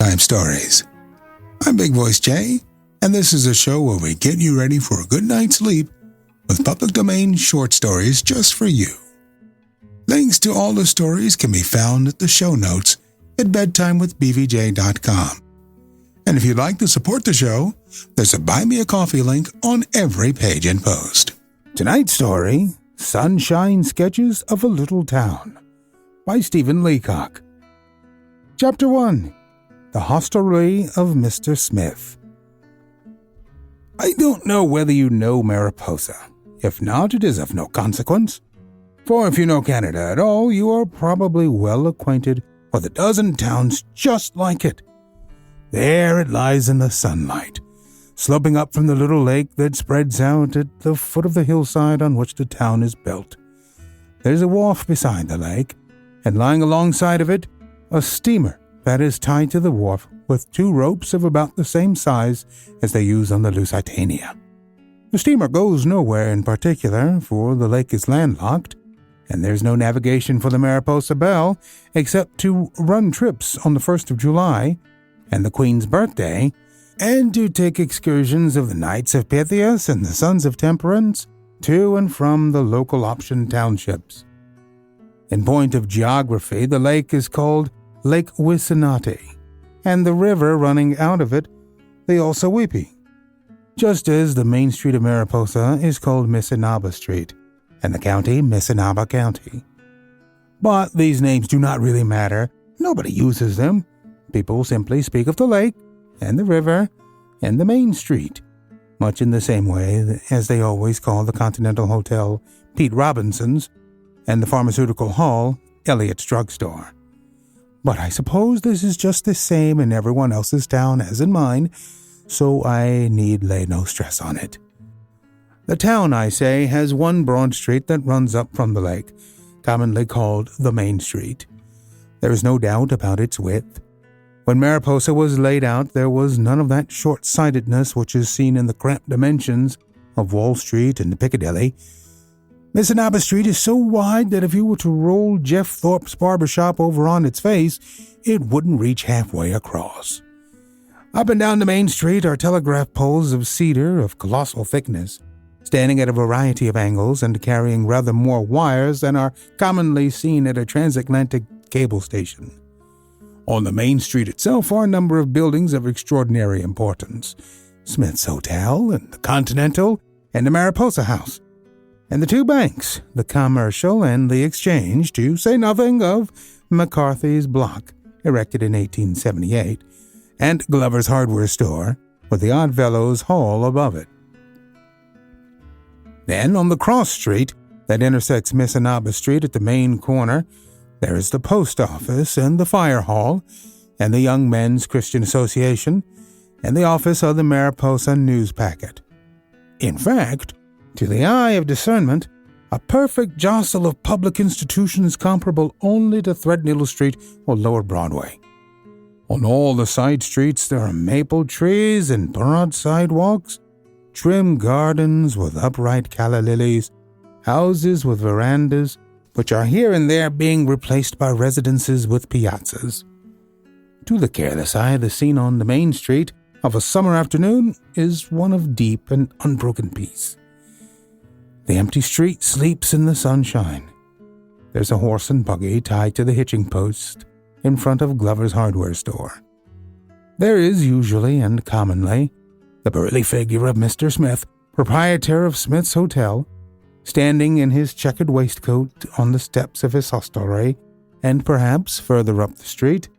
Bedtime Stories. I'm Big Voice Jay, and this is a show where we get you ready for a good night's sleep with public domain short stories just for you. Links to all the stories can be found at the show notes at bedtimewithbvj.com. And if you'd like to support the show, there's a Buy Me a Coffee link on every page and post. Tonight's story, Sunshine Sketches of a Little Town, by Stephen Leacock. Chapter 1, The Hostelry of Mr. Smith. I don't know whether you know Mariposa. If not, it is of no consequence. For if you know Canada at all, you are probably well acquainted with a dozen towns just like it. There it lies in the sunlight, sloping up from the little lake that spreads out at the foot of the hillside on which the town is built. There's a wharf beside the lake, and lying alongside of it, a steamer that is tied to the wharf with two ropes of about the same size as they use on the Lusitania. The steamer goes nowhere in particular, for the lake is landlocked, and there's no navigation for the Mariposa Belle except to run trips on the 1st of July and the Queen's birthday, and to take excursions of the Knights of Pythias and the Sons of Temperance to and from the local option townships. In point of geography, the lake is called Lake Wisanati, and the river running out of it, the Osaweepie, just as the main street of Mariposa is called Missinaba Street, and the county Missinaba County. But these names do not really matter. Nobody uses them. People simply speak of the lake and the river and the main street, much in the same way as they always call the Continental Hotel Pete Robinson's and the Pharmaceutical Hall Elliott's Drugstore. But I suppose this is just the same in everyone else's town as in mine, so I need lay no stress on it. The town, I say, has one broad street that runs up from the lake, commonly called the Main Street. There is no doubt about its width. When Mariposa was laid out, there was none of that short-sightedness which is seen in the cramped dimensions of Wall Street and Piccadilly. Missinaba Street is so wide that if you were to roll Jeff Thorpe's barbershop over on its face, it wouldn't reach halfway across. Up and down the main street are telegraph poles of cedar of colossal thickness, standing at a variety of angles and carrying rather more wires than are commonly seen at a transatlantic cable station. On the main street itself are a number of buildings of extraordinary importance: Smith's Hotel and the Continental and the Mariposa House, and the two banks, the Commercial and the Exchange, to say nothing of McCarthy's Block, erected in 1878, and Glover's Hardware Store, with the Oddfellows Hall above it. Then, on the cross street that intersects Missinaba Street at the main corner, there is the post office and the fire hall, and the Young Men's Christian Association, and the office of the Mariposa News Packet. In fact, to the eye of discernment, a perfect jostle of public institutions comparable only to Threadneedle Street or Lower Broadway. On all the side streets there are maple trees and broad sidewalks, trim gardens with upright calla lilies, houses with verandas, which are here and there being replaced by residences with piazzas. To the careless eye, the scene on the main street of a summer afternoon is one of deep and unbroken peace. The empty street sleeps in the sunshine. There's a horse and buggy tied to the hitching post in front of Glover's Hardware Store. There is usually and commonly the burly figure of Mr. Smith, proprietor of Smith's Hotel, standing in his checkered waistcoat on the steps of his hostelry, and perhaps further up the street,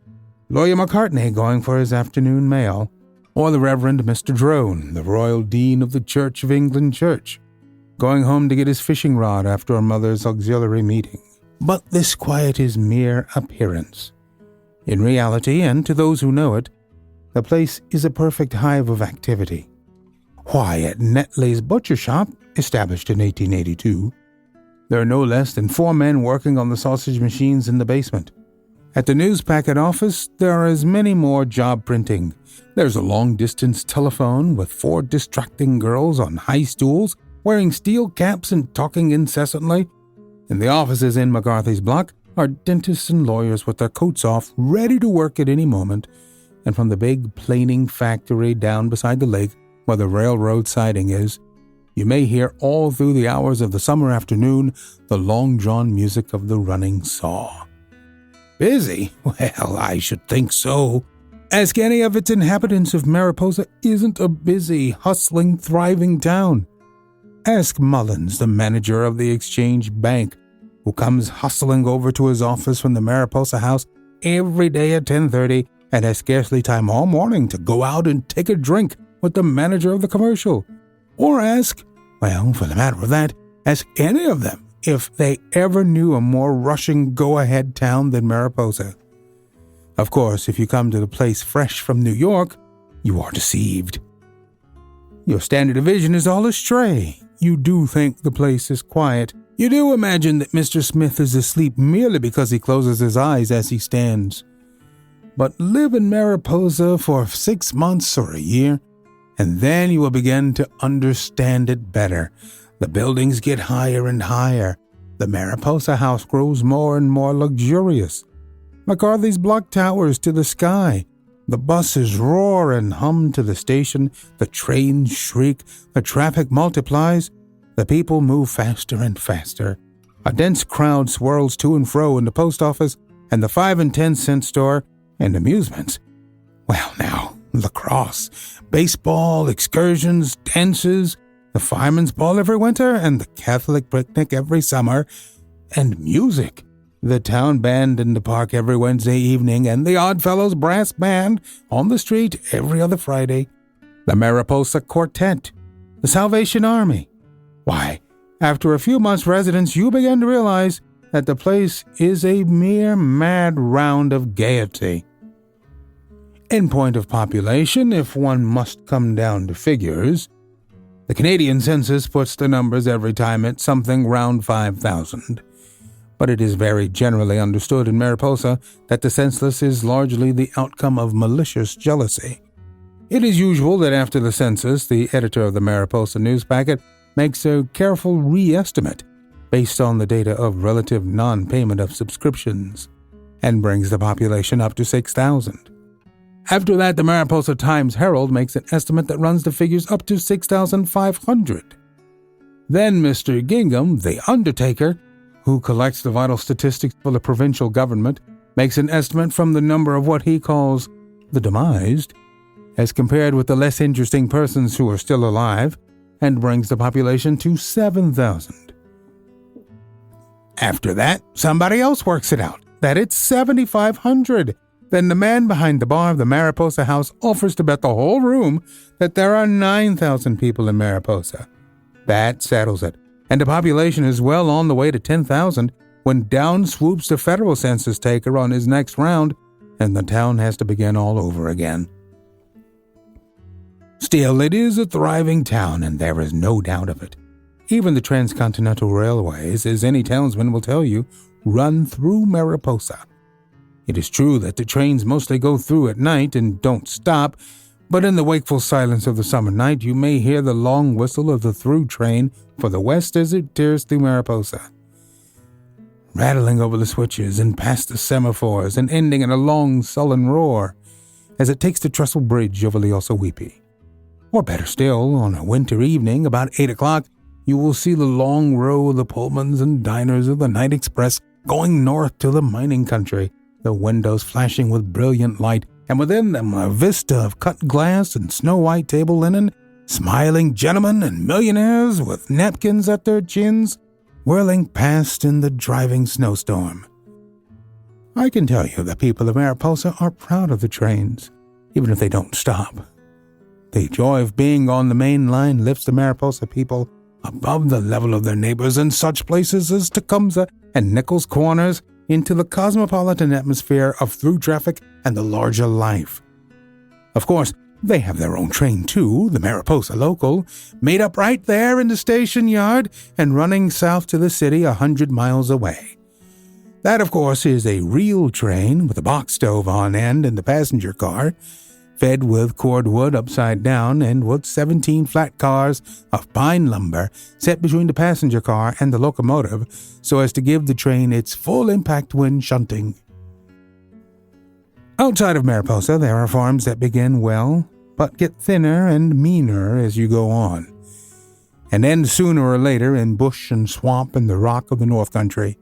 Lawyer Macartney going for his afternoon mail, or the Reverend Mr. Drone, the Royal Dean of the Church of England Church, going home to get his fishing rod after a mother's auxiliary meeting. But this quiet is mere appearance. In reality, and to those who know it, the place is a perfect hive of activity. Why, at Netley's butcher shop, established in 1882, there are no less than 4 men working on the sausage machines in the basement. At the Newspacket office, there are as many more job printing. There's a long-distance telephone with 4 distracting girls on high stools wearing steel caps and talking incessantly. In the offices in McCarthy's Block are dentists and lawyers with their coats off, ready to work at any moment, and from the big planing factory down beside the lake where the railroad siding is, you may hear all through the hours of the summer afternoon the long-drawn music of the running saw. Busy? Well, I should think so. Ask any of its inhabitants if Mariposa isn't a busy, hustling, thriving town. Ask Mullins, the manager of the Exchange Bank, who comes hustling over to his office from the Mariposa house every day at 10:30 and has scarcely time all morning to go out and take a drink with the manager of the commercial. Or ask, well, for the matter of that, ask any of them if they ever knew a more rushing go-ahead town than Mariposa. Of course, if you come to the place fresh from New York, you are deceived. Your standard of vision is all astray. You do think the place is quiet. You do imagine that Mr. Smith is asleep merely because he closes his eyes as he stands. But live in Mariposa for 6 months or a year, and then you will begin to understand it better. The buildings get higher and higher. The Mariposa house grows more and more luxurious. McCarthy's block towers to the sky. The buses roar and hum to the station. The trains shriek. The traffic multiplies. The people move faster and faster. A dense crowd swirls to and fro in the post office and the 5 and 10 cent store, and amusements. Well now, lacrosse, baseball, excursions, dances, the fireman's ball every winter, and the Catholic picnic every summer, and music. The town band in the park every Wednesday evening, and the Oddfellows brass band on the street every other Friday. The Mariposa Quartet, the Salvation Army. Why, after a few months' residence, you begin to realize that the place is a mere mad round of gaiety. In point of population, if one must come down to figures, the Canadian census puts the numbers every time at something round 5,000. But it is very generally understood in Mariposa that the census is largely the outcome of malicious jealousy. It is usual that after the census, the editor of the Mariposa Newspacket makes a careful re-estimate based on the data of relative non-payment of subscriptions and brings the population up to 6,000. After that, the Mariposa Times-Herald makes an estimate that runs the figures up to 6,500. Then Mr. Gingham, the undertaker, who collects the vital statistics for the provincial government, makes an estimate from the number of what he calls the demised, as compared with the less interesting persons who are still alive, and brings the population to 7,000. After that, somebody else works it out, that it's 7,500. Then the man behind the bar of the Mariposa house offers to bet the whole room that there are 9,000 people in Mariposa. That settles it, and the population is well on the way to 10,000 when down swoops the federal census taker on his next round, and the town has to begin all over again. Still, it is a thriving town, and there is no doubt of it. Even the transcontinental railways, as any townsman will tell you, run through Mariposa. It is true that the trains mostly go through at night and don't stop, but in the wakeful silence of the summer night you may hear the long whistle of the through train for the west as it tears through Mariposa, rattling over the switches and past the semaphores and ending in a long sullen roar as it takes the trestle bridge over the Ossawippi. Or better still, on a winter evening about 8 o'clock, you will see the long row of the Pullmans and diners of the night express going north to the mining country, the windows flashing with brilliant light, and within them a vista of cut glass and snow-white table linen, smiling gentlemen and millionaires with napkins at their chins, whirling past in the driving snowstorm. I can tell you the people of Mariposa are proud of the trains, even if they don't stop. The joy of being on the main line lifts the Mariposa people above the level of their neighbors in such places as Tecumseh and Nichols Corners into the cosmopolitan atmosphere of through traffic and the larger life. Of course, they have their own train too, the Mariposa Local, made up right there in the station yard and running south to the city 100 miles away. That, of course, is a real train with a box stove on end in the passenger car, fed with cordwood upside down and with 17 flat cars of pine lumber set between the passenger car and the locomotive so as to give the train its full impact when shunting. Outside of Mariposa, there are farms that begin well, but get thinner and meaner as you go on, and end sooner or later in bush and swamp and the rock of the North Country.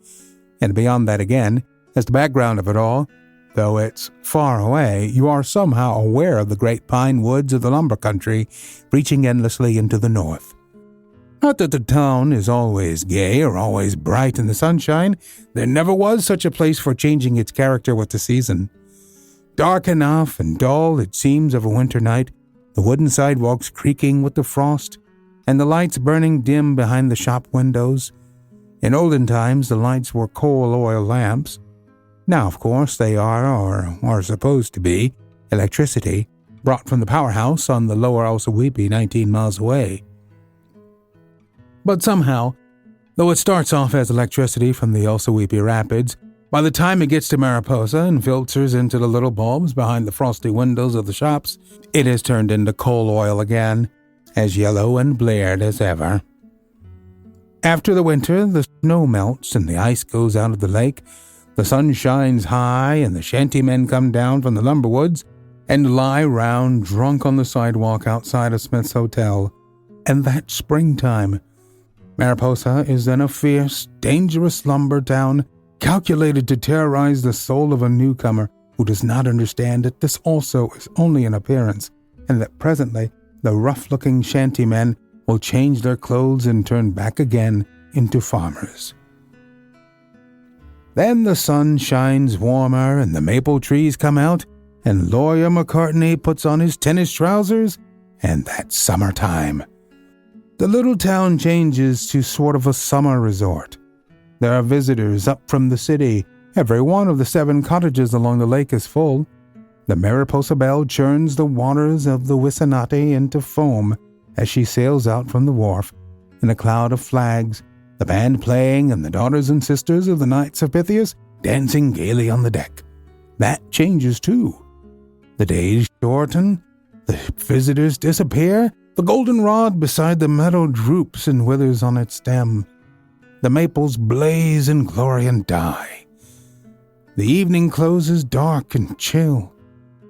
And beyond that again, as the background of it all, though it's far away, you are somehow aware of the great pine woods of the lumber country reaching endlessly into the north. Not that the town is always gay or always bright in the sunshine. There never was such a place for changing its character with the season. Dark enough and dull it seems of a winter night, the wooden sidewalks creaking with the frost, and the lights burning dim behind the shop windows. In olden times, the lights were coal oil lamps. Now, of course, they are, or are supposed to be, electricity, brought from the powerhouse on the lower Ossawippi 19 miles away. But somehow, though it starts off as electricity from the Ossawippi Rapids, by the time it gets to Mariposa and filters into the little bulbs behind the frosty windows of the shops, it has turned into coal oil again, as yellow and bleared as ever. After the winter, the snow melts and the ice goes out of the lake, the sun shines high and the shantymen come down from the lumber woods and lie round drunk on the sidewalk outside of Smith's Hotel. And that's springtime. Mariposa is then a fierce, dangerous lumber town calculated to terrorize the soul of a newcomer who does not understand that this also is only an appearance, and that presently the rough-looking shantymen will change their clothes and turn back again into farmers. Then the sun shines warmer and the maple trees come out, and Lawyer McCartney puts on his tennis trousers, and that's summertime. The little town changes to sort of a summer resort. There are visitors up from the city. Every one of the 7 cottages along the lake is full. The Mariposa Belle churns the waters of the Wissanati into foam as she sails out from the wharf in a cloud of flags, the band playing and the daughters and sisters of the Knights of Pythias dancing gaily on the deck. That changes too. The days shorten, the visitors disappear, the goldenrod beside the meadow droops and withers on its stem. The maples blaze in glory and die. The evening closes dark and chill.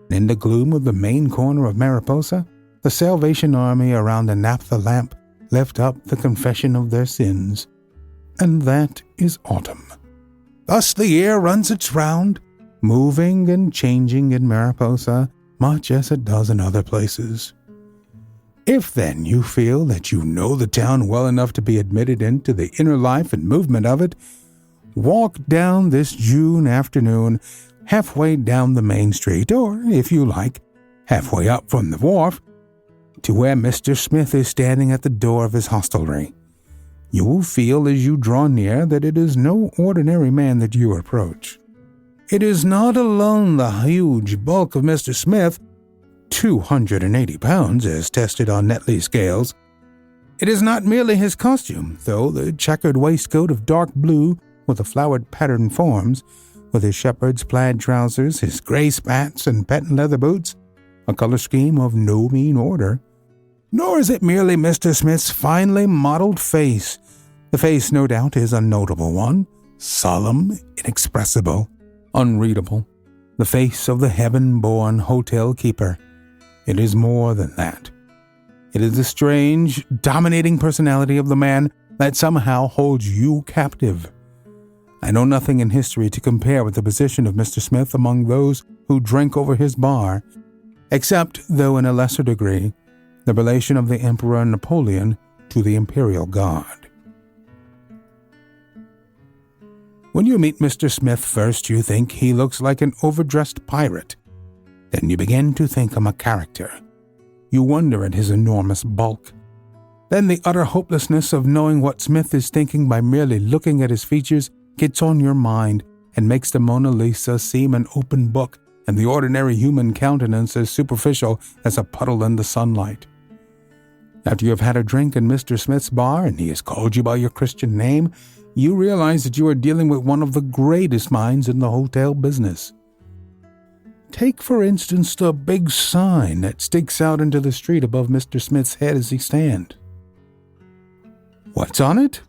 In the gloom of the main corner of Mariposa, the Salvation Army around a naphtha lamp lift up the confession of their sins. And that is autumn. Thus the year runs its round, moving and changing in Mariposa much as it does in other places. If then you feel that you know the town well enough to be admitted into the inner life and movement of it, walk down this June afternoon halfway down the main street, or, if you like, halfway up from the wharf, to where Mr. Smith is standing at the door of his hostelry. You will feel as you draw near that it is no ordinary man that you approach. It is not alone the huge bulk of Mr. Smith, 280 pounds as tested on Netley scales. It is not merely his costume, though the checkered waistcoat of dark blue with the flowered pattern forms, with his shepherd's plaid trousers, his gray spats and patent leather boots, a color scheme of no mean order. Nor is it merely Mr. Smith's finely modeled face. The face, no doubt, is a notable one, solemn, inexpressible, unreadable, the face of the heaven-born hotel keeper. It is more than that. It is the strange, dominating personality of the man that somehow holds you captive. I know nothing in history to compare with the position of Mr. Smith among those who drink over his bar, except, though in a lesser degree, the relation of the Emperor Napoleon to the imperial guard. When you meet Mr. Smith first, you think he looks like an overdressed pirate. Then you begin to think him a character. You wonder at his enormous bulk. Then the utter hopelessness of knowing what Smith is thinking by merely looking at his features gets on your mind and makes the Mona Lisa seem an open book and the ordinary human countenance as superficial as a puddle in the sunlight. After you have had a drink in Mr. Smith's bar and he has called you by your Christian name, you realize that you are dealing with one of the greatest minds in the hotel business. Take, for instance, the big sign that sticks out into the street above Mr. Smith's head as he stands. What's on it?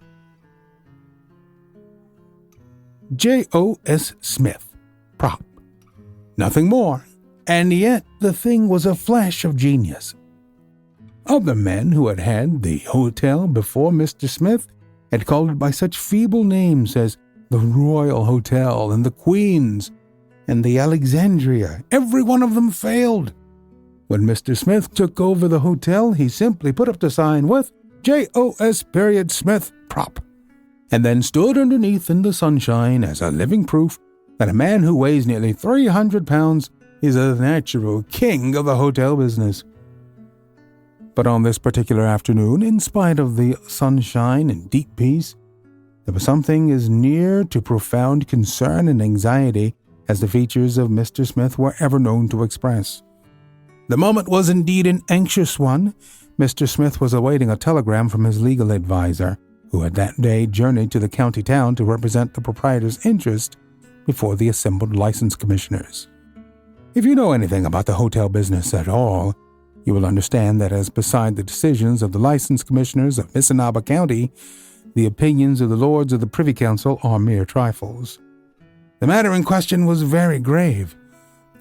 J.O.S. Smith, Prop. Nothing more. And yet the thing was a flash of genius. Other men who had had the hotel before Mr. Smith had called it by such feeble names as the Royal Hotel and the Queen's and the Alexandria. Every one of them failed. When Mr. Smith took over the hotel, he simply put up the sign with J.O.S. Smith Prop, and then stood underneath in the sunshine as a living proof that a man who weighs nearly 300 pounds is a natural king of the hotel business. But on this particular afternoon, in spite of the sunshine and deep peace, there was something as near to profound concern and anxiety as the features of Mr. Smith were ever known to express. The moment was indeed an anxious one. Mr. Smith was awaiting a telegram from his legal adviser, who had that day journeyed to the county town to represent the proprietor's interest before the assembled license commissioners. If you know anything about the hotel business at all, you will understand that as beside the decisions of the license commissioners of Missinaba County, the opinions of the lords of the Privy Council are mere trifles. The matter in question was very grave.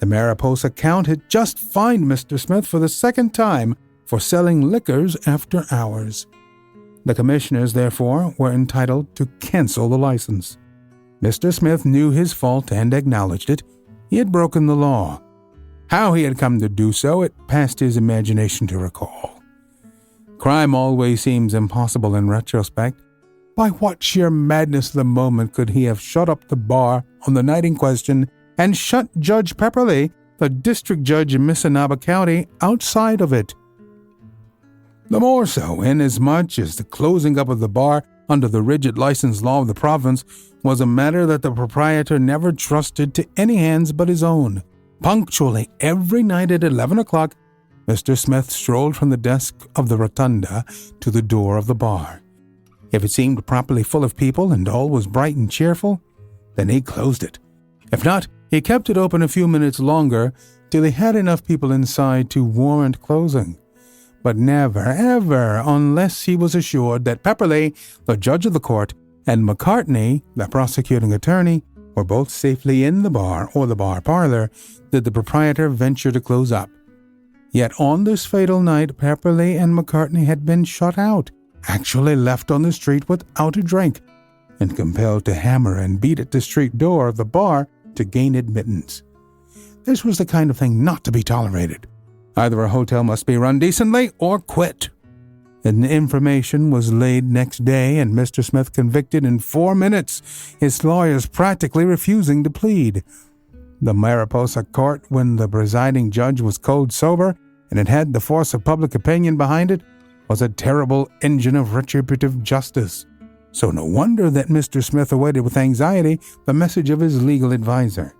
The Mariposa Count had just fined Mr. Smith for the second time for selling liquors after hours. The commissioners, therefore, were entitled to cancel the license. Mr. Smith knew his fault and acknowledged it. He had broken the law. How he had come to do so, it passed his imagination to recall. Crime always seems impossible in retrospect. By what sheer madness of the moment could he have shut up the bar on the night in question and shut Judge Pepperley, the district judge in Missinaba County, outside of it? The more so, inasmuch as the closing up of the bar under the rigid license law of the province was a matter that the proprietor never trusted to any hands but his own. Punctually every night at 11 o'clock, Mr. Smith strolled from the desk of the rotunda to the door of the bar. If it seemed properly full of people and all was bright and cheerful, then he closed it. If not, he kept it open a few minutes longer till he had enough people inside to warrant closing. But never, ever, unless he was assured that Pepperley, the judge of the court, and McCartney, the prosecuting attorney, were both safely in the bar or the bar parlor, did the proprietor venture to close up. Yet on this fatal night, Pepperley and McCartney had been shut out, actually left on the street without a drink, and compelled to hammer and beat at the street door of the bar to gain admittance. This was the kind of thing not to be tolerated. Either a hotel must be run decently or quit. An information was laid next day, and Mr. Smith convicted in 4 minutes, his lawyers practically refusing to plead. The Mariposa court, when the presiding judge was cold sober and it had the force of public opinion behind it, was a terrible engine of retributive justice. So no wonder that Mr. Smith awaited with anxiety the message of his legal adviser.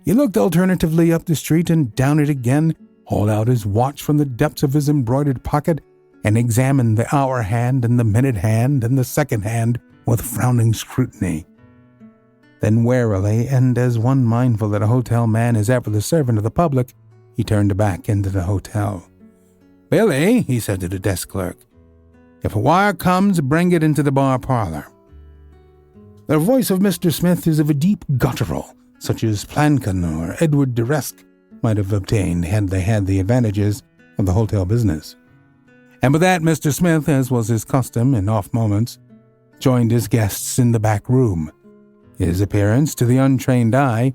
He looked alternatively up the street and down it again, hauled out his watch from the depths of his embroidered pocket, and examined the hour hand and the minute hand and the second hand with frowning scrutiny. Then warily, and as one mindful that a hotel man is ever the servant of the public, he turned back into the hotel. "Billy," he said to the desk clerk, "if a wire comes, bring it into the bar parlor." The voice of Mr. Smith is of a deep guttural, such as Plankin or Edward de Resk might have obtained had they had the advantages of the hotel business. And with that, Mr. Smith, as was his custom in off moments, joined his guests in the back room. His appearance, to the untrained eye,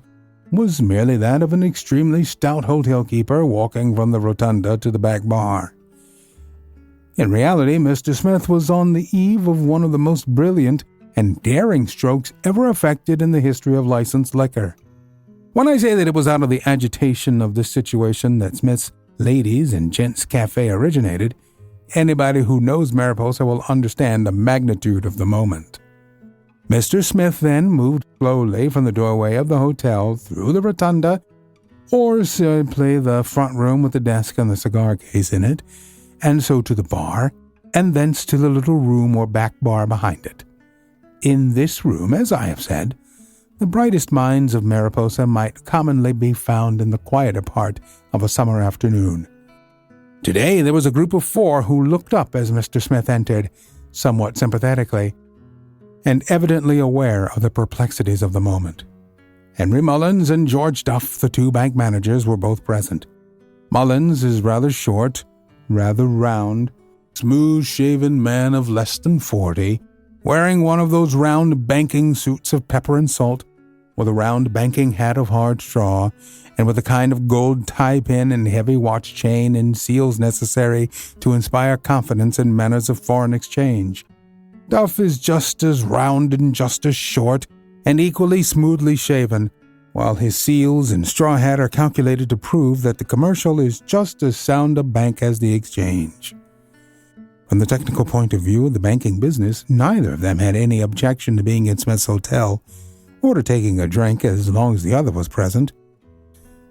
was merely that of an extremely stout hotel keeper walking from the rotunda to the back bar. In reality, Mr. Smith was on the eve of one of the most brilliant and daring strokes ever effected in the history of licensed liquor. When I say that it was out of the agitation of this situation that Smith's Ladies and Gents Cafe originated, anybody who knows Mariposa will understand the magnitude of the moment. Mr. Smith then moved slowly from the doorway of the hotel through the rotunda, or simply the front room with the desk and the cigar case in it, and so to the bar, and thence to the little room or back bar behind it. In this room, as I have said, the brightest minds of Mariposa might commonly be found in the quieter part of a summer afternoon. Today there was a group of 4 who looked up as Mr. Smith entered, somewhat sympathetically, and evidently aware of the perplexities of the moment. Henry Mullins and George Duff, the two bank managers, were both present. Mullins is rather short, rather round, smooth-shaven man of less than 40, wearing one of those round banking suits of pepper and salt, with a round banking hat of hard straw, and with a kind of gold tie-pin and heavy watch chain and seals necessary to inspire confidence in matters of foreign exchange. Duff is just as round and just as short, and equally smoothly shaven, while his seals and straw hat are calculated to prove that the commercial is just as sound a bank as the exchange. From the technical point of view of the banking business, neither of them had any objection to being in Smith's hotel, or to taking a drink as long as the other was present.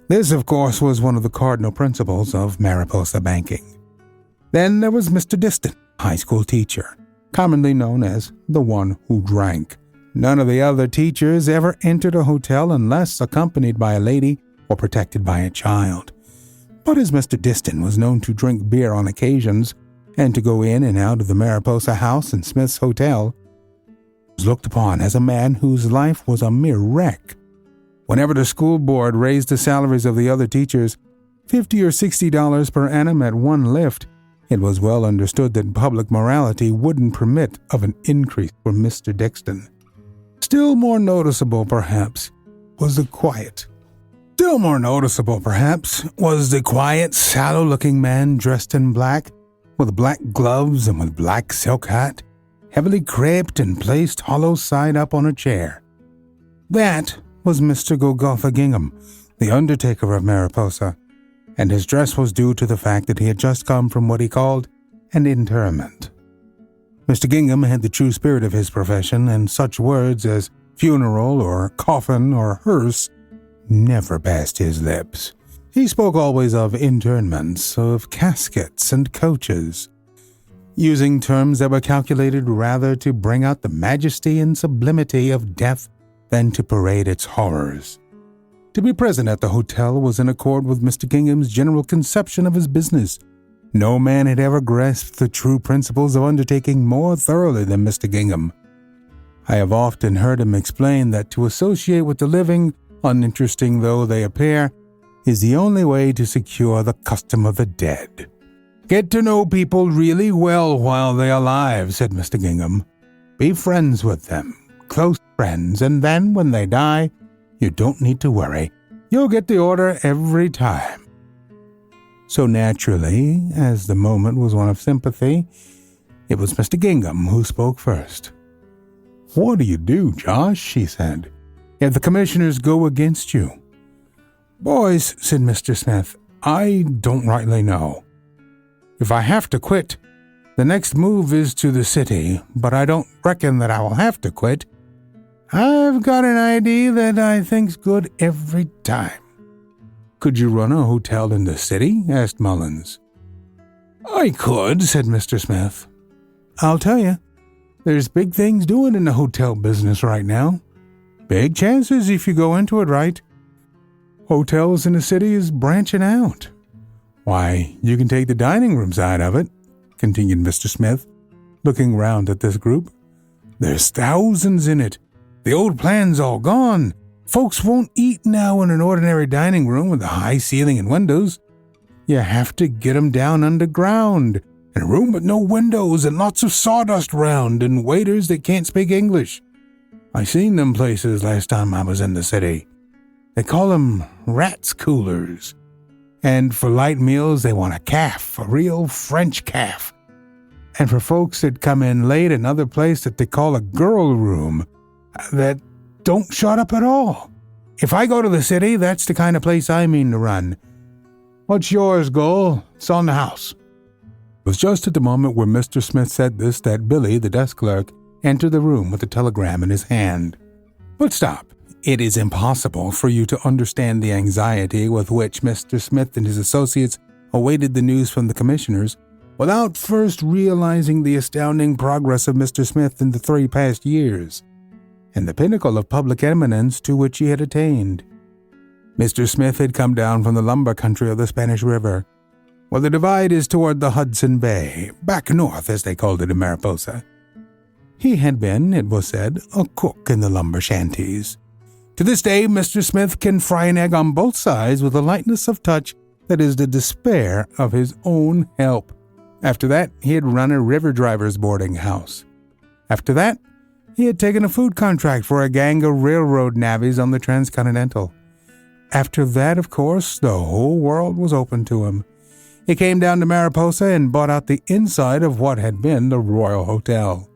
This, of course, was one of the cardinal principles of Mariposa banking. Then there was Mr. Diston, high school teacher, commonly known as the one who drank. None of the other teachers ever entered a hotel unless accompanied by a lady or protected by a child. But as Mr. Diston was known to drink beer on occasions and to go in and out of the Mariposa house and Smith's hotel, he was looked upon as a man whose life was a mere wreck. Whenever the school board raised the salaries of the other teachers $50 or $60 per annum at one lift, it was well understood that public morality wouldn't permit of an increase for Mr. Diston. Still more noticeable, perhaps, was the quiet, sallow-looking man dressed in black, with black gloves and with black silk hat, heavily craped and placed hollow side up on a chair. That was Mr. Golgotha Gingham, the undertaker of Mariposa, and his dress was due to the fact that he had just come from what he called an interment. Mr. Gingham had the true spirit of his profession, and such words as funeral or coffin or hearse never passed his lips. He spoke always of interments, of caskets and coaches, using terms that were calculated rather to bring out the majesty and sublimity of death than to parade its horrors. To be present at the hotel was in accord with Mr. Gingham's general conception of his business. No man had ever grasped the true principles of undertaking more thoroughly than Mr. Gingham. I have often heard him explain that to associate with the living, uninteresting though they appear, is the only way to secure the custom of the dead. Get to know people really well while they are alive, said Mr. Gingham. Be friends with them, close friends, and then when they die, you don't need to worry. You'll get the order every time. So naturally, as the moment was one of sympathy, it was Mr. Gingham who spoke first. What do you do, Josh? He said, if the commissioners go against you? Boys, said Mr. Smith, I don't rightly know. If I have to quit, the next move is to the city, but I don't reckon that I will have to quit. I've got an idea that I think's good every time. Could you run a hotel in the city? Asked Mullins. I could, said Mr. Smith. I'll tell you, there's big things doing in the hotel business right now. Big chances if you go into it right. Hotels in the city is branching out. Why, you can take the dining room side of it, continued Mr. Smith, looking round at this group. There's thousands in it. The old plan's all gone. Folks won't eat now in an ordinary dining room with a high ceiling and windows. You have to get 'em down underground, in a room with no windows and lots of sawdust round and waiters that can't speak English. I seen them places last time I was in the city. They call 'em rats coolers. And for light meals they want a calf, a real French calf. And for folks that come in late, another place that they call a girl room that don't shut up at all. If I go to the city, that's the kind of place I mean to run. What's yours, Goal? It's on the house. It was just at the moment where Mr. Smith said this that Billy, the desk clerk, entered the room with a telegram in his hand. But stop. It is impossible for you to understand the anxiety with which Mr. Smith and his associates awaited the news from the commissioners without first realizing the astounding progress of Mr. Smith in the 3 past years, and the pinnacle of public eminence to which he had attained. Mr. Smith had come down from the lumber country of the Spanish River, where the divide is toward the Hudson Bay, back north as they called it in Mariposa. He had been, it was said, a cook in the lumber shanties. To this day, Mr. Smith can fry an egg on both sides with a lightness of touch that is the despair of his own help. After that, he had run a river driver's boarding house. After that, he had taken a food contract for a gang of railroad navvies on the Transcontinental. After that, of course, the whole world was open to him. He came down to Mariposa and bought out the inside of what had been the Royal Hotel.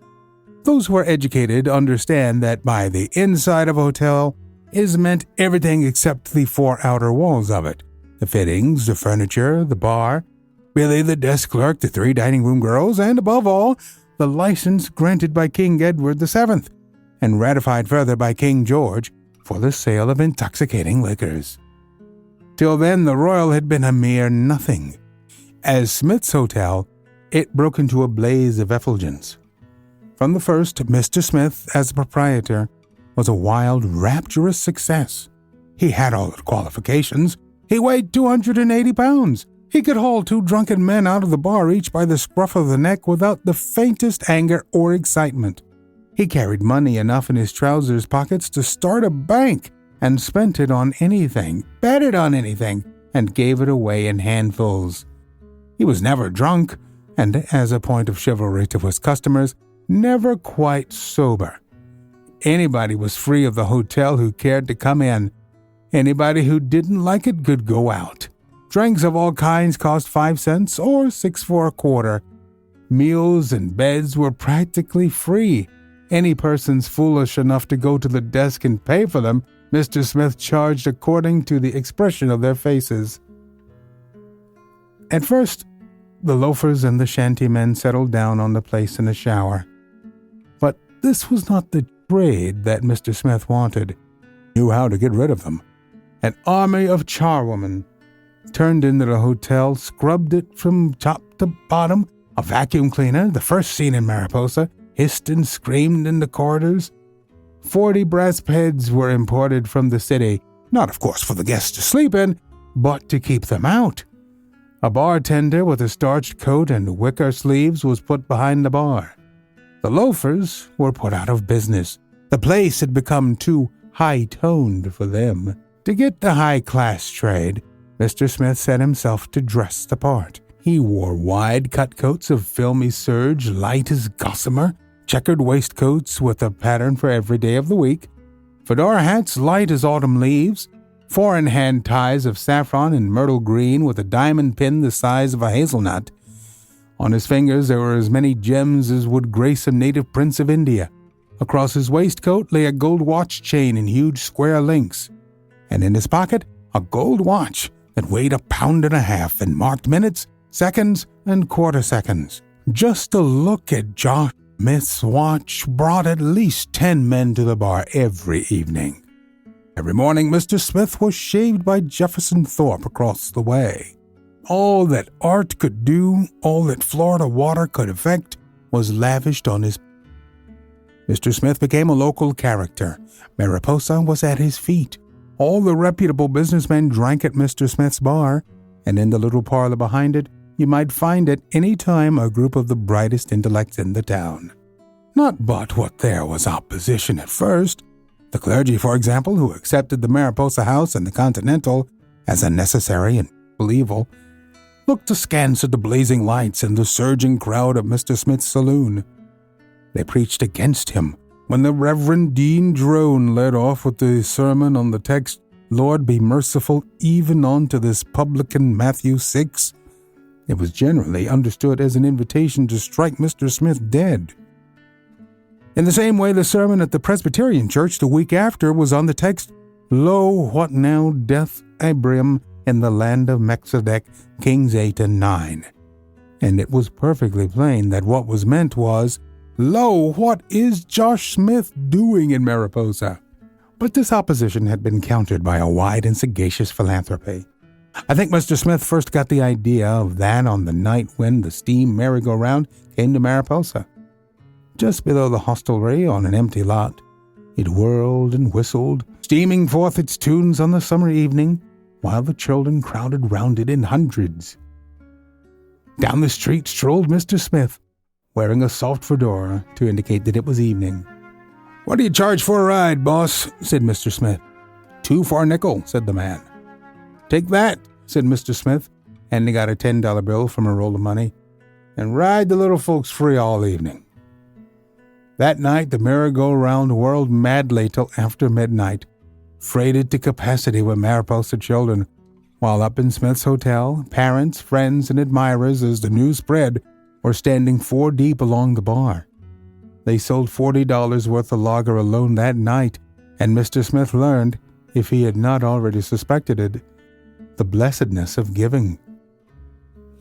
Those who are educated understand that by the inside of a hotel is meant everything except the 4 outer walls of it. The fittings, the furniture, the bar, Billy the desk clerk, the 3 dining room girls, and above all, the license granted by King Edward VII, and ratified further by King George for the sale of intoxicating liquors. Till then, the Royal had been a mere nothing. As Smith's Hotel, it broke into a blaze of effulgence. From the first, Mr. Smith, as a proprietor, was a wild, rapturous success. He had all the qualifications. He weighed 280 pounds. He could haul 2 drunken men out of the bar each by the scruff of the neck without the faintest anger or excitement. He carried money enough in his trousers pockets to start a bank and spent it on anything, bet it on anything, and gave it away in handfuls. He was never drunk, and as a point of chivalry to his customers, never quite sober. Anybody was free of the hotel who cared to come in. Anybody who didn't like it could go out. Drinks of all kinds cost 5 cents or 6 for a quarter. Meals and beds were practically free. Any persons foolish enough to go to the desk and pay for them, Mr. Smith charged according to the expression of their faces. At first, the loafers and the shantymen settled down on the place in a shower. But this was not the trade that Mr. Smith wanted. He knew how to get rid of them. An army of charwomen turned into the hotel, scrubbed it from top to bottom. A vacuum cleaner, the first seen in Mariposa, hissed and screamed in the corridors. 40 brass beds were imported from the city, not of course for the guests to sleep in, but to keep them out. A bartender with a starched coat and wicker sleeves was put behind the bar. The loafers were put out of business. The place had become too high-toned for them. To get the high-class trade, Mr. Smith set himself to dress the part. He wore wide cut coats of filmy serge, light as gossamer, checkered waistcoats with a pattern for every day of the week, fedora hats light as autumn leaves, 4-in-hand ties of saffron and myrtle green with a diamond pin the size of a hazelnut. On his fingers there were as many gems as would grace a native prince of India. Across his waistcoat lay a gold watch chain in huge square links, and in his pocket a gold watch that weighed 1.5 pounds and marked minutes, seconds, and quarter seconds. Just to look at Josh Smith's watch brought at least 10 men to the bar every evening. Every morning Mr. Smith was shaved by Jefferson Thorpe across the way. All that art could do, all that Florida water could effect, was lavished on his. Mr. Smith became a local character. Mariposa was at his feet. All the reputable businessmen drank at Mr. Smith's bar, and in the little parlor behind it, you might find at any time a group of the brightest intellects in the town. Not but what there was opposition at first. The clergy, for example, who accepted the Mariposa House and the Continental as a necessary and evil, looked askance at the blazing lights and the surging crowd of Mr. Smith's saloon. They preached against him. When the Reverend Dean Drone led off with the sermon on the text, "Lord, be merciful even unto this publican," Matthew 6, it was generally understood as an invitation to strike Mr. Smith dead. In the same way, the sermon at the Presbyterian Church the week after was on the text, "Lo, what now doth Abram in the land of Melchizedek, Kings 8 and 9. And it was perfectly plain that what was meant was, "Lo, what is Josh Smith doing in Mariposa?" But this opposition had been countered by a wide and sagacious philanthropy. I think Mr. Smith first got the idea of that on the night when the steam merry-go-round came to Mariposa. Just below the hostelry on an empty lot, it whirled and whistled, steaming forth its tunes on the summer evening, while the children crowded round it in hundreds. Down the street strolled Mr. Smith, wearing a soft fedora to indicate that it was evening. "What do you charge for a ride, boss?" said Mr. Smith. 2 for a nickel, said the man. Take that, said Mr. Smith, handing out a $10 bill from a roll of money, and ride the little folks free all evening. That night, the merry-go-round whirled madly till after midnight, freighted to capacity with Mariposa children, while up in Smith's hotel, parents, friends, and admirers, as the news spread, were standing 4 deep along the bar. They sold $40 worth of lager alone that night, and Mr. Smith learned, if he had not already suspected it, the blessedness of giving.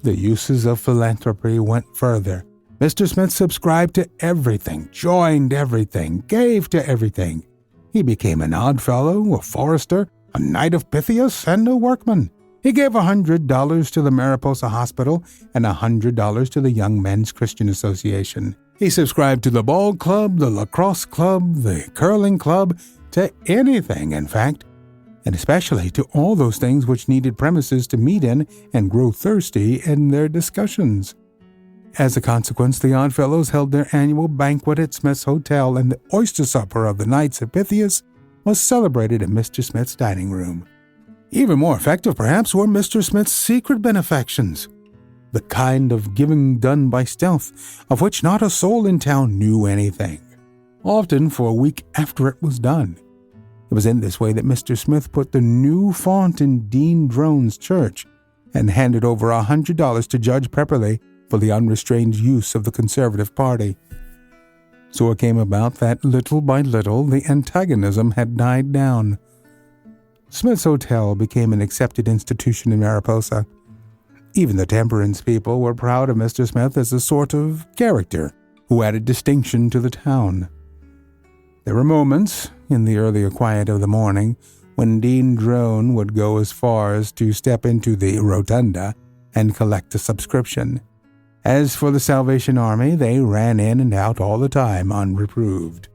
The uses of philanthropy went further. Mr. Smith subscribed to everything, joined everything, gave to everything. He became an odd fellow, a forester, a knight of Pythias, and a workman. He gave $100 to the Mariposa Hospital and $100 to the Young Men's Christian Association. He subscribed to the ball club, the lacrosse club, the curling club, to anything, in fact, and especially to all those things which needed premises to meet in and grow thirsty in their discussions. As a consequence, the Oddfellows held their annual banquet at Smith's Hotel, and the oyster supper of the Knights of Pythias was celebrated in Mr. Smith's dining room. Even more effective, perhaps, were Mr. Smith's secret benefactions, the kind of giving done by stealth, of which not a soul in town knew anything, often for a week after it was done. It was in this way that Mr. Smith put the new font in Dean Drone's church and handed over $100 to Judge Pepperley for the unrestrained use of the Conservative Party. So it came about that little by little the antagonism had died down. Smith's Hotel became an accepted institution in Mariposa. Even the temperance people were proud of Mr. Smith as a sort of character who added distinction to the town. There were moments, in the earlier quiet of the morning, when Dean Drone would go as far as to step into the rotunda and collect a subscription. As for the Salvation Army, they ran in and out all the time unreproved.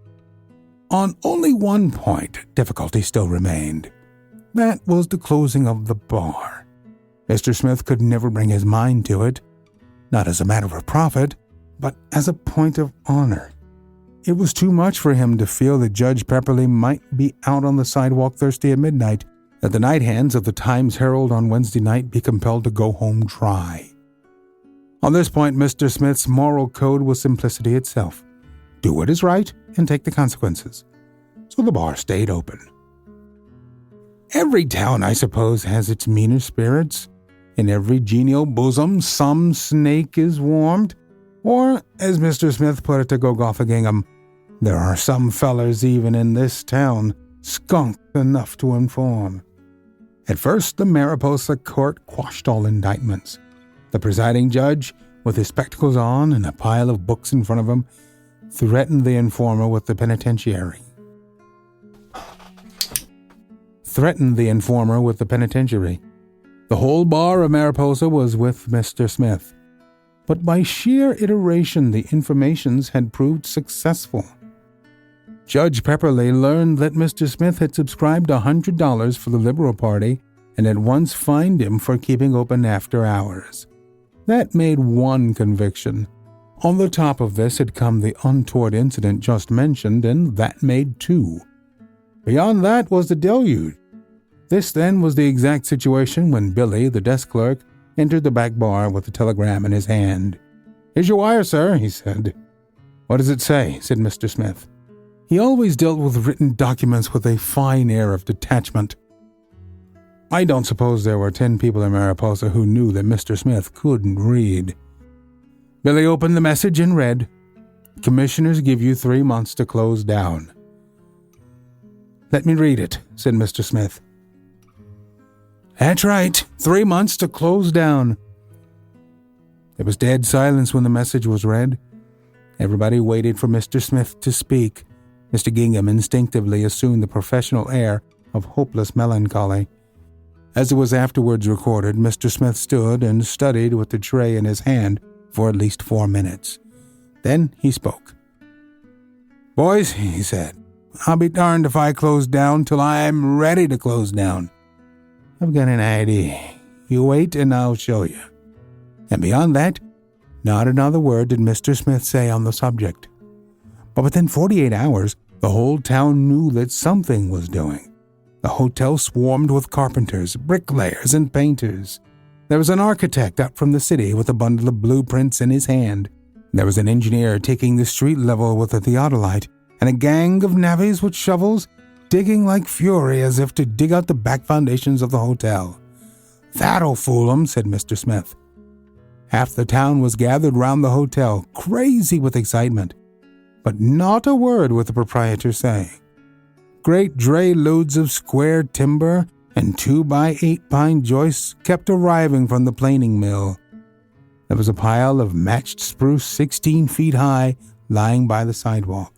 On only one point, difficulty still remained. That was the closing of the bar. Mr. Smith could never bring his mind to it, not as a matter of profit, but as a point of honor. It was too much for him to feel that Judge Pepperley might be out on the sidewalk thirsty at midnight, that the night hands of the Times-Herald on Wednesday night be compelled to go home dry. On this point, Mr. Smith's moral code was simplicity itself. Do what is right and take the consequences. So the bar stayed open. Every town, I suppose, has its meaner spirits. In every genial bosom some snake is warmed. Or, as Mr. Smith put it to Golgotha Gingham, there are some fellers even in this town skunked enough to inform. At first, the Mariposa court quashed all indictments. The presiding judge, with his spectacles on and a pile of books in front of him, threatened the informer with the penitentiary. The whole bar of Mariposa was with Mr. Smith. But by sheer iteration, the informations had proved successful. Judge Pepperley learned that Mr. Smith had subscribed $100 for the Liberal Party and at once fined him for keeping open after hours. That made one conviction. On the top of this had come the untoward incident just mentioned, and that made 2. Beyond that was the deluge. This, then, was the exact situation when Billy, the desk clerk, entered the back bar with a telegram in his hand. "Here's your wire, sir," he said. "What does it say?" said Mr. Smith. He always dealt with written documents with a fine air of detachment. I don't suppose there were 10 people in Mariposa who knew that Mr. Smith couldn't read. Billy opened the message and read, "Commissioners give you 3 months to close down." "Let me read it," said Mr. Smith. "That's right, 3 months to close down." There was dead silence when the message was read. Everybody waited for Mr. Smith to speak. Mr. Gingham instinctively assumed the professional air of hopeless melancholy. As it was afterwards recorded, Mr. Smith stood and studied with the tray in his hand for at least 4 minutes. Then he spoke. "Boys," he said, "I'll be darned if I close down till I'm ready to close down. I've got an idea. You wait and I'll show you." And beyond that, not another word did Mr. Smith say on the subject. But within 48 hours, the whole town knew that something was doing. The hotel swarmed with carpenters, bricklayers, and painters. There was an architect up from the city with a bundle of blueprints in his hand. There was an engineer taking the street level with a theodolite, and a gang of navvies with shovels digging like fury as if to dig out the back foundations of the hotel. "That'll fool 'em," said Mr. Smith. Half the town was gathered round the hotel, crazy with excitement, but not a word would the proprietor say. Great dray loads of square timber and 2x8 pine joists kept arriving from the planing mill. There was a pile of matched spruce 16 feet high lying by the sidewalk.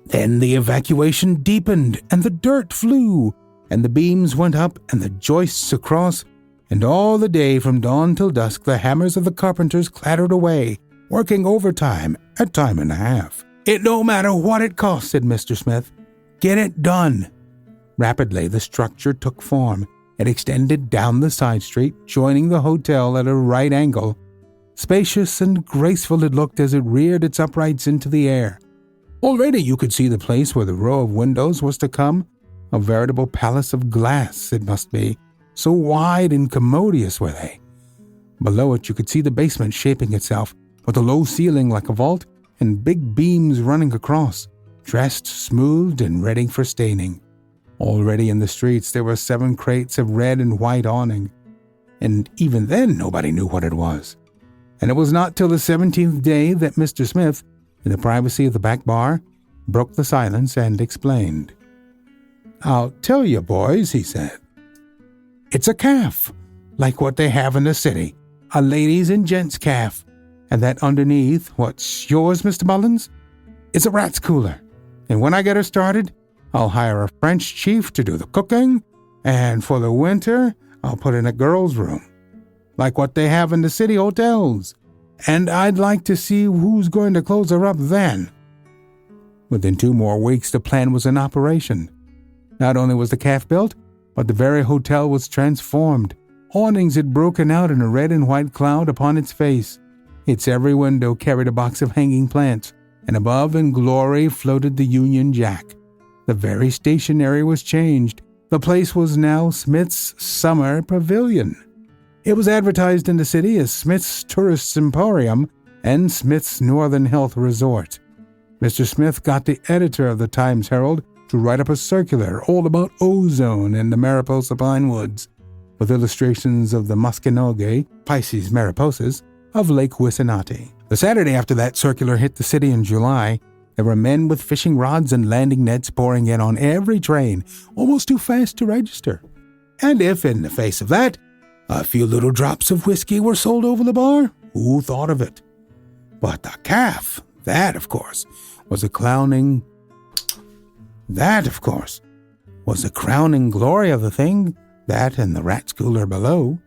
Then the evacuation deepened, and the dirt flew, and the beams went up, and the joists across, and all the day from dawn till dusk the hammers of the carpenters clattered away, working overtime at time and a half. "It don't matter what it costs," said Mr. Smith. "Get it done." Rapidly the structure took form. It extended down the side street, joining the hotel at a right angle. Spacious and graceful it looked as it reared its uprights into the air. Already you could see the place where the row of windows was to come. A veritable palace of glass it must be, so wide and commodious were they. Below it you could see the basement shaping itself, with a low ceiling like a vault, and big beams running across, dressed, smoothed, and ready for staining. Already in the streets there were 7 crates of red and white awning, and even then nobody knew what it was. And it was not till the 17th day that Mr. Smith, in the privacy of the back bar, broke the silence and explained. "I'll tell you, boys," he said. "It's a calf, like what they have in the city, a ladies' and gents' calf, and that underneath, what's yours, Mr. Mullins, is a rat's cooler. And when I get her started, I'll hire a French chief to do the cooking, and for the winter, I'll put in a girl's room, like what they have in the city hotels. And I'd like to see who's going to close her up then." Within 2 more weeks, the plan was in operation. Not only was the calf built, but the very hotel was transformed. Awnings had broken out in a red and white cloud upon its face. Its every window carried a box of hanging plants, and above in glory floated the Union Jack. The very stationery was changed. The place was now Smith's Summer Pavilion. It was advertised in the city as Smith's Tourist Emporium and Smith's Northern Health Resort. Mr. Smith got the editor of the Times-Herald to write up a circular all about ozone and the Mariposa pine woods, with illustrations of the Muskenoge, Pisces mariposas, of Lake Wisanati. The Saturday after that circular hit the city in July, there were men with fishing rods and landing nets pouring in on every train, almost too fast to register. And if, in the face of that, a few little drops of whiskey were sold over the bar, who thought of it? But the calf, that, of course, was the crowning glory of the thing, that and the rat's cooler below.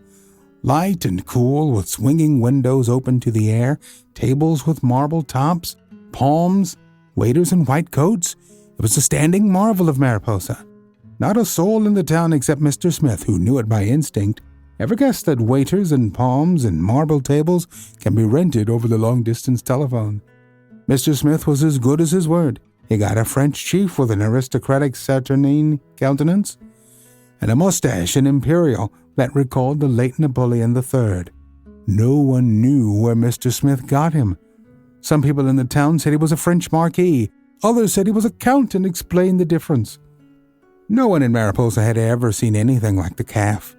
Light and cool, with swinging windows open to the air, tables with marble tops, palms, waiters in white coats. It was a standing marvel of Mariposa. Not a soul in the town except Mr. Smith, who knew it by instinct, ever guessed that waiters and palms and marble tables can be rented over the long-distance telephone. Mr. Smith was as good as his word. He got a French chief with an aristocratic saturnine countenance, and a mustache, an imperial, that recalled the late Napoleon III. No one knew where Mr. Smith got him. Some people in the town said he was a French marquis. Others said he was a count and explained the difference. No one in Mariposa had ever seen anything like the calf.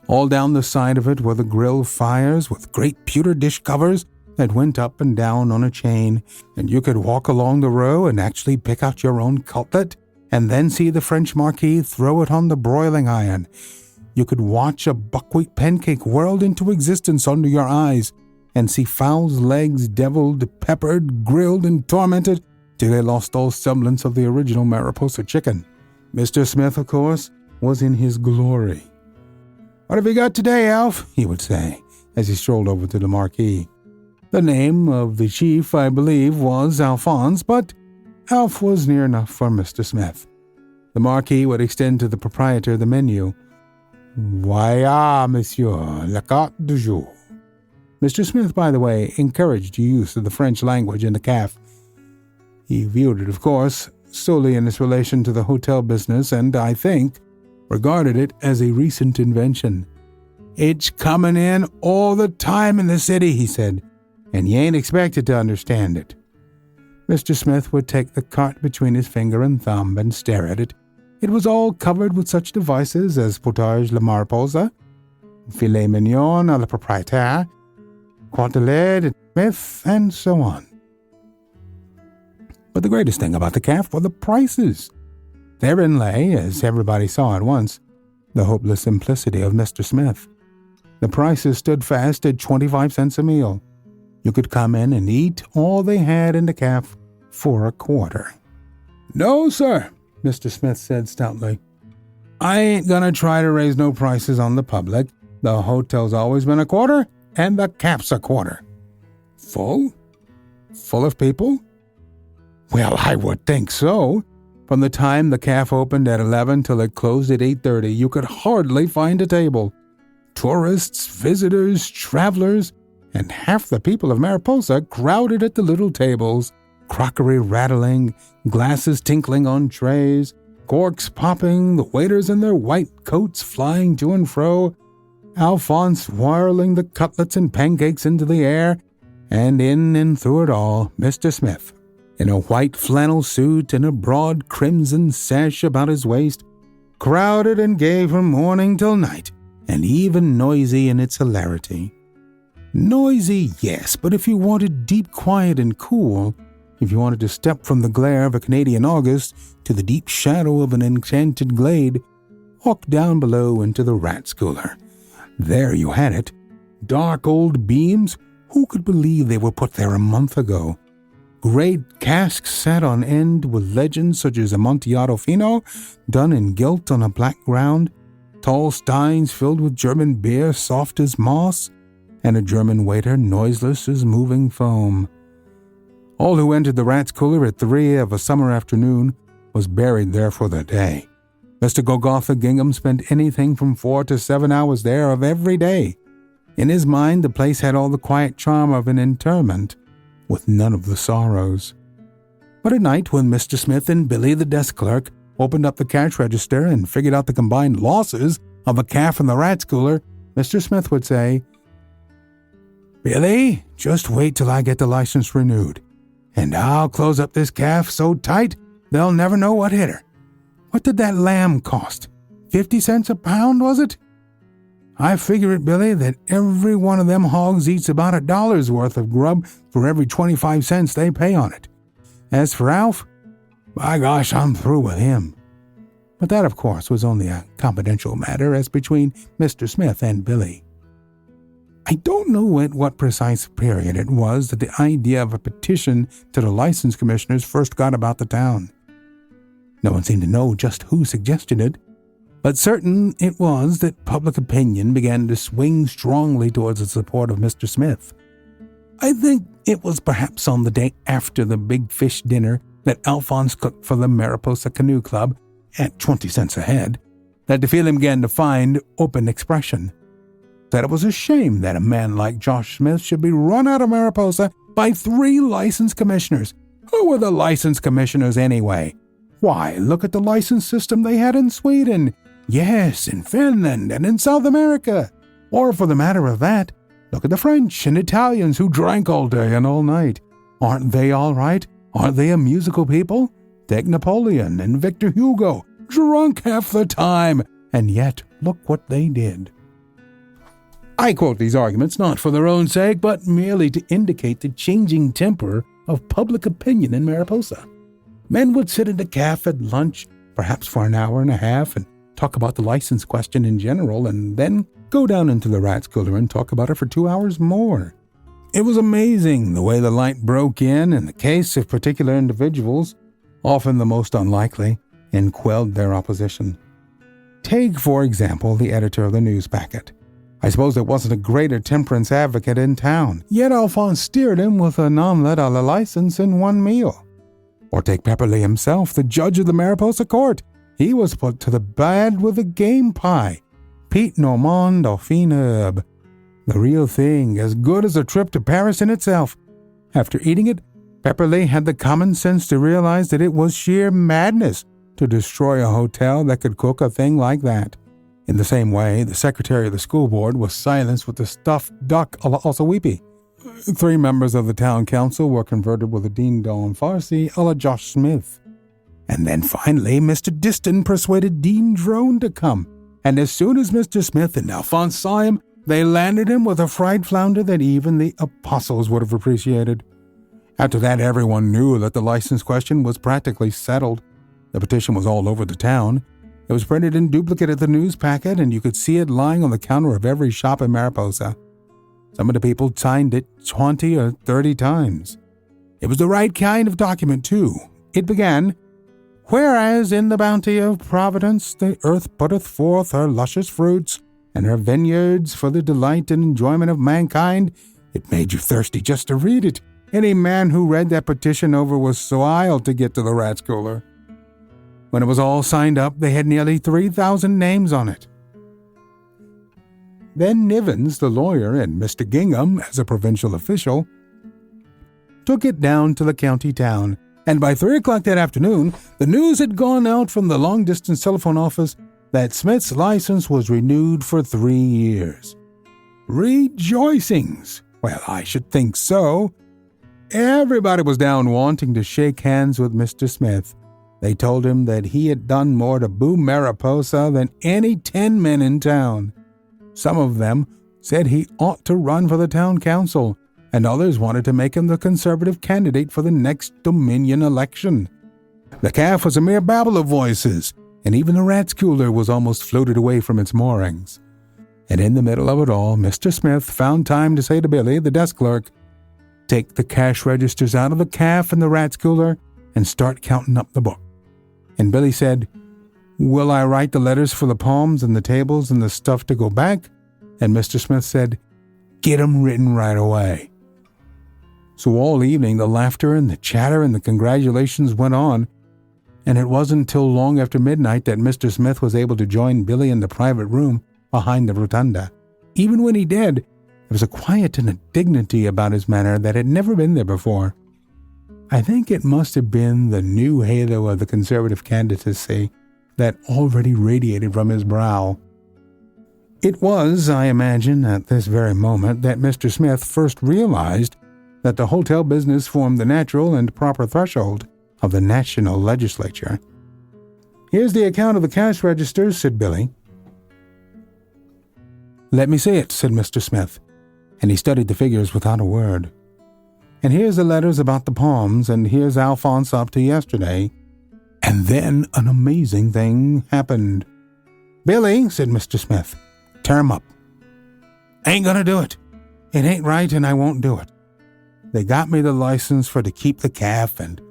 All down the side of it were the grill fires with great pewter dish covers that went up and down on a chain, and you could walk along the row and actually pick out your own cutlet and then see the French marquis throw it on the broiling iron. You could watch a buckwheat pancake whirled into existence under your eyes and see fowls' legs deviled, peppered, grilled, and tormented till they lost all semblance of the original Mariposa chicken. Mr. Smith, of course, was in his glory. "What have you got today, Alf?" he would say, as he strolled over to the marquee. The name of the chief, I believe, was Alphonse, but Alf was near enough for Mr. Smith. The marquis would extend to the proprietor the menu. "Voyez, monsieur, la carte du jour." Mr. Smith, by the way, encouraged the use of the French language in the calf. He viewed it, of course, solely in its relation to the hotel business, and, I think, regarded it as a recent invention. "It's coming in all the time in the city," he said, "and you ain't expected to understand it." Mr. Smith would take the cart between his finger and thumb and stare at it. It was all covered with such devices as potage la Mariposa, filet mignon à la propriétaire, côtelette Smith, and so on. But the greatest thing about the calf were the prices. Therein lay, as everybody saw at once, the hopeless simplicity of Mr. Smith. The prices stood fast at 25 cents a meal. You could come in and eat all they had in the calf for a quarter. "No, sir," Mr. Smith said stoutly. "I ain't gonna try to raise no prices on the public. The hotel's always been a quarter, and the calf's a quarter." "Full? Full of people?" "Well, I would think so. From the time the calf opened at 11 till it closed at 8:30, you could hardly find a table. Tourists, visitors, travelers, and half the people of Mariposa crowded at the little tables, crockery rattling, glasses tinkling on trays, corks popping, the waiters in their white coats flying to and fro, Alphonse whirling the cutlets and pancakes into the air, and in and through it all, Mr. Smith, in a white flannel suit and a broad crimson sash about his waist, crowded and gay from morning till night, and even noisy in its hilarity. Noisy, yes, but if you wanted deep quiet and cool, if you wanted to step from the glare of a Canadian August to the deep shadow of an enchanted glade, walk down below into the Rat's Cooler. There you had it. Dark old beams, who could believe they were put there a month ago? Great casks sat on end with legends such as Amontillado Fino, done in gilt on a black ground, tall steins filled with German beer soft as moss, and a German waiter noiseless as moving foam. All who entered the Rat's Cooler at 3 of a summer afternoon was buried there for the day. Mr. Golgotha Gingham spent anything from 4 to 7 hours there of every day. In his mind, the place had all the quiet charm of an interment, with none of the sorrows. But at night, when Mr. Smith and Billy, the desk clerk, opened up the cash register and figured out the combined losses of a calf and the Rat's Cooler, Mr. Smith would say, "Billy, just wait till I get the license renewed, and I'll close up this calf so tight they'll never know what hit her. What did that lamb cost? 50 cents a pound, was it? I figure it, Billy, that every one of them hogs eats about $1 worth of grub for every 25 cents they pay on it. As for Alf, by gosh, I'm through with him." But that, of course, was only a confidential matter as between Mr. Smith and Billy. I don't know at what precise period it was that the idea of a petition to the license commissioners first got about the town. No one seemed to know just who suggested it, but certain it was that public opinion began to swing strongly towards the support of Mr. Smith. I think it was perhaps on the day after the big fish dinner that Alphonse cooked for the Mariposa Canoe Club at 20 cents a head that the feeling began to find open expression. That it was a shame that a man like Josh Smith should be run out of Mariposa by 3 license commissioners. Who were the license commissioners anyway? Why, look at the license system they had in Sweden. Yes, in Finland and in South America. Or for the matter of that, look at the French and Italians who drank all day and all night. Aren't they all right? Aren't they a musical people? Take Napoleon and Victor Hugo, drunk half the time, and yet look what they did. I quote these arguments not for their own sake, but merely to indicate the changing temper of public opinion in Mariposa. Men would sit in the cafe at lunch, perhaps for an hour and a half, and talk about the license question in general, and then go down into the Rat's Cooler and talk about it for 2 hours more. It was amazing the way the light broke in the case of particular individuals, often the most unlikely, and quelled their opposition. Take, for example, the editor of the news packet. I suppose there wasn't a greater temperance advocate in town, yet Alphonse steered him with an omelette à la license in one meal. Or take Pepperley himself, the judge of the Mariposa court. He was put to the bad with a game pie. Pete Normand Dauphine herb. The real thing, as good as a trip to Paris in itself. After eating it, Pepperleigh had the common sense to realize that it was sheer madness to destroy a hotel that could cook a thing like that. In the same way, the secretary of the school board was silenced with the stuffed duck a la Ossaweepy. 3 members of the town council were converted with a ding-dong farcy a la Josh Smith. And then finally, Mr. Diston persuaded Dean Drone to come, and as soon as Mr. Smith and Alphonse saw him, they landed him with a fried flounder that even the apostles would have appreciated. After that, everyone knew that the license question was practically settled. The petition was all over the town. It was printed in duplicate at the news packet, and you could see it lying on the counter of every shop in Mariposa. Some of the people signed it 20 or 30 times. It was the right kind of document, too. It began, "Whereas in the bounty of Providence the earth putteth forth her luscious fruits, and her vineyards for the delight and enjoyment of mankind," it made you thirsty just to read it. Any man who read that petition over was wild to get to the rat's cooler. When it was all signed up, they had nearly 3,000 names on it. Then Nivens, the lawyer, and Mr. Gingham, as a provincial official, took it down to the county town, and by 3 o'clock that afternoon, the news had gone out from the long-distance telephone office that Smith's license was renewed for 3 years. Rejoicings! Well, I should think so. Everybody was down wanting to shake hands with Mr. Smith. They told him that he had done more to boom Mariposa than any 10 men in town. Some of them said he ought to run for the town council, and others wanted to make him the Conservative candidate for the next Dominion election. The calf was a mere babble of voices, and even the rat's cooler was almost floated away from its moorings. And in the middle of it all, Mr. Smith found time to say to Billy, the desk clerk, "Take the cash registers out of the calf and the rat's cooler and start counting up the book." And Billy said, "Will I write the letters for the palms and the tables and the stuff to go back?" And Mr. Smith said, "Get 'em written right away." So all evening the laughter and the chatter and the congratulations went on, and it wasn't until long after midnight that Mr. Smith was able to join Billy in the private room behind the rotunda. Even when he did, there was a quiet and a dignity about his manner that had never been there before. I think it must have been the new halo of the Conservative candidacy that already radiated from his brow. It was, I imagine, at this very moment that Mr. Smith first realized that the hotel business formed the natural and proper threshold of the national legislature. "Here's the account of the cash registers," said Billy. "Let me see it," said Mr. Smith, and he studied the figures without a word. "And here's the letters about the palms, and here's Alphonse up to yesterday." And then an amazing thing happened. "Billy," said Mr. Smith, "term up." "Ain't gonna do it. It ain't right, and I won't do it. They got me the license for to keep the calf, and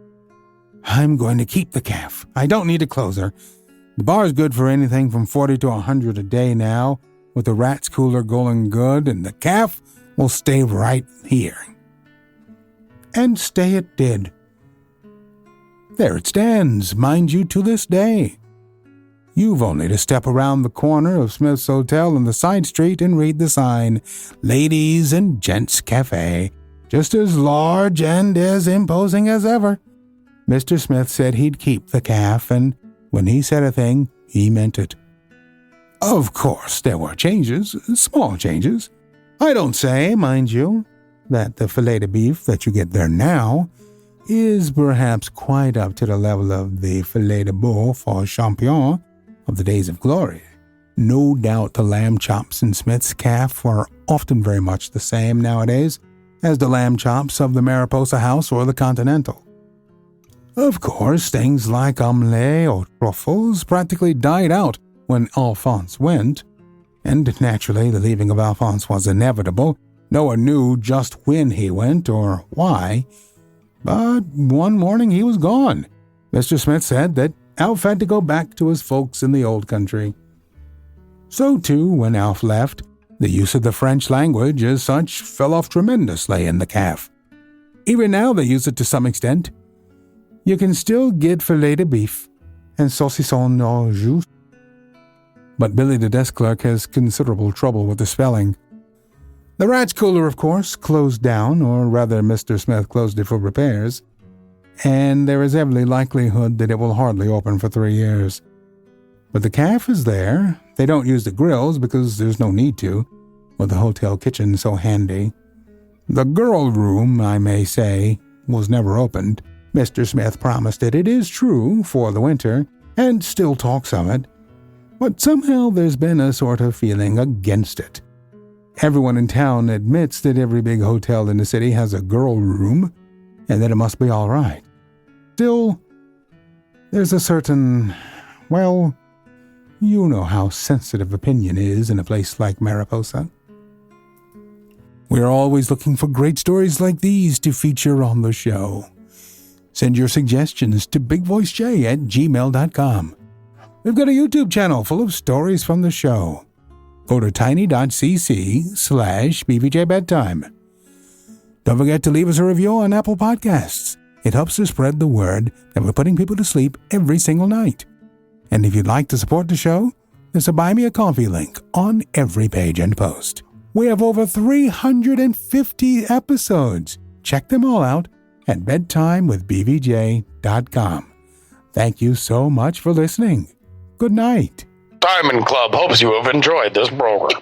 I'm going to keep the calf. I don't need a closer. The bar's good for anything from 40 to 100 a day now, with the rat's cooler going good, and the calf will stay right here." And stay it did. There it stands, mind you, to this day. You've only to step around the corner of Smith's Hotel in the side street and read the sign, "Ladies and Gents Cafe," just as large and as imposing as ever. Mr. Smith said he'd keep the calf, and when he said a thing, he meant it. Of course, there were changes, small changes. I don't say, mind you, that the filet de beef that you get there now is perhaps quite up to the level of the filet de boeuf or champion of the days of glory. No doubt the lamb chops in Smith's calf are often very much the same nowadays as the lamb chops of the Mariposa House or the Continental. Of course, things like omelette or truffles practically died out when Alphonse went, and naturally the leaving of Alphonse was inevitable. No one knew just when he went or why, but one morning he was gone. Mr. Smith said that Alf had to go back to his folks in the old country. So, too, when Alf left, the use of the French language as such fell off tremendously in the calf. Even now they use it to some extent. You can still get filet de beef and saucisson au jus, but Billy the desk clerk has considerable trouble with the spelling. The Rat's Cooler, of course, closed down, or rather Mr. Smith closed it for repairs, and there is every likelihood that it will hardly open for 3 years. But the calf is there. They don't use the grills because there's no need to, with the hotel kitchen so handy. The girl room, I may say, was never opened. Mr. Smith promised it is true for the winter, and still talks of it. But somehow there's been a sort of feeling against it. Everyone in town admits that every big hotel in the city has a girl room, and that it must be all right. Still, there's a certain, well, you know how sensitive opinion is in a place like Mariposa. We're always looking for great stories like these to feature on the show. Send your suggestions to bigvoicej@gmail.com. We've got a YouTube channel full of stories from the show. Go to tiny.cc/BVJ Bedtime. Don't forget to leave us a review on Apple Podcasts. It helps to spread the word that we're putting people to sleep every single night. And if you'd like to support the show, there's a Buy Me a Coffee link on every page and post. We have over 350 episodes. Check them all out at bedtimewithbvj.com. Thank you so much for listening. Good night. Diamond Club hopes you have enjoyed this program.